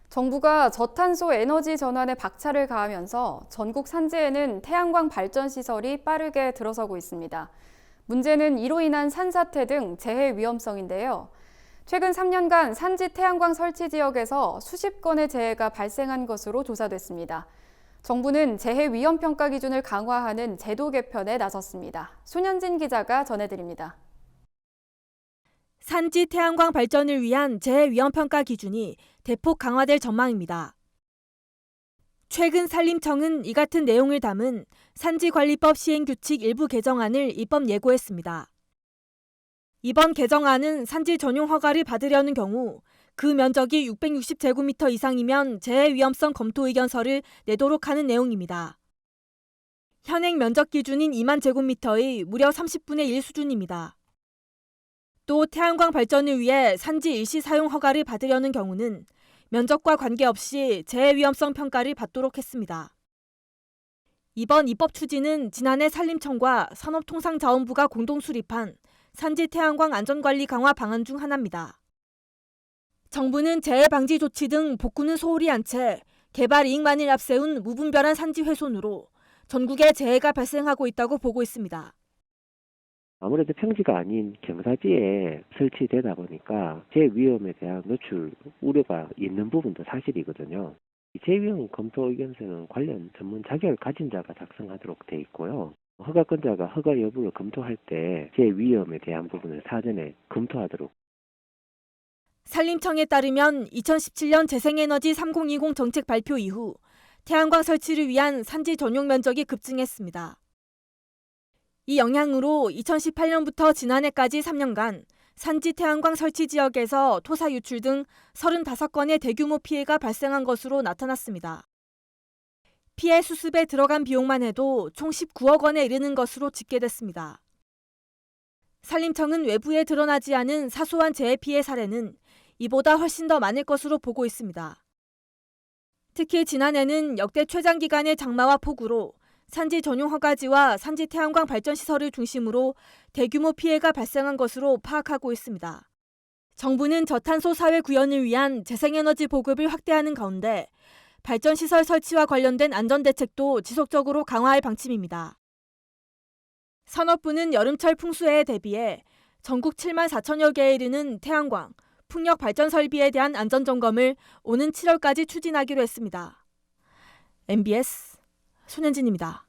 정부가 저탄소 에너지 전환에 박차를 가하면서 전국 산지에는 태양광 발전 시설이 빠르게 들어서고 있습니다. 문제는 이로 인한 산사태 등 재해 위험성인데요. 최근 3년간 산지 태양광 설치 지역에서 수십 건의 재해가 발생한 것으로 조사됐습니다. 정부는 재해 위험 평가 기준을 강화하는 제도 개편에 나섰습니다. 손현진 기자가 전해드립니다. 산지 태양광 발전을 위한 재해 위험 평가 기준이 대폭 강화될 전망입니다. 최근 산림청은 이 같은 내용을 담은 산지관리법 시행규칙 일부 개정안을 입법 예고했습니다. 이번 개정안은 산지 전용 허가를 받으려는 경우 그 면적이 660제곱미터 이상이면 재해 위험성 검토 의견서를 내도록 하는 내용입니다. 현행 면적 기준인 2만 제곱미터의 무려 30분의 1 수준입니다. 또 태양광 발전을 위해 산지 일시 사용 허가를 받으려는 경우는 면적과 관계없이 재해 위험성 평가를 받도록 했습니다. 이번 입법 추진은 지난해 산림청과 산업통상자원부가 공동 수립한 산지 태양광 안전관리 강화 방안 중 하나입니다. 정부는 재해 방지 조치 등 복구는 소홀히 한 채 개발 이익만을 앞세운 무분별한 산지 훼손으로 전국에 재해가 발생하고 있다고 보고 있습니다. 아무래도 평지가 아닌 경사지에 설치되다 보니까 재위험에 대한 노출 우려가 있는 부분도 사실이거든요. 재위험 검토 의견서는 관련 전문 자격을 가진 자가 작성하도록 돼 있고요. 허가권자가 허가 여부를 검토할 때 재위험에 대한 부분을 사전에 검토하도록. 산림청에 따르면 2017년 재생에너지 3020 정책 발표 이후 태양광 설치를 위한 산지 전용 면적이 급증했습니다. 이 영향으로 2018년부터 지난해까지 3년간 산지 태양광 설치 지역에서 토사 유출 등 35건의 대규모 피해가 발생한 것으로 나타났습니다. 피해 수습에 들어간 비용만 해도 총 19억 원에 이르는 것으로 집계됐습니다. 산림청은 외부에 드러나지 않은 사소한 재해 피해 사례는 이보다 훨씬 더 많을 것으로 보고 있습니다. 특히 지난해는 역대 최장기간의 장마와 폭우로 산지 전용 허가지와 산지 태양광 발전 시설을 중심으로 대규모 피해가 발생한 것으로 파악하고 있습니다. 정부는 저탄소 사회 구현을 위한 재생에너지 보급을 확대하는 가운데 발전 시설 설치와 관련된 안전대책도 지속적으로 강화할 방침입니다. 산업부는 여름철 풍수해에 대비해 전국 7만 4천여 개에 이르는 태양광, 풍력 발전 설비에 대한 안전점검을 오는 7월까지 추진하기로 했습니다. MBS 손현진입니다.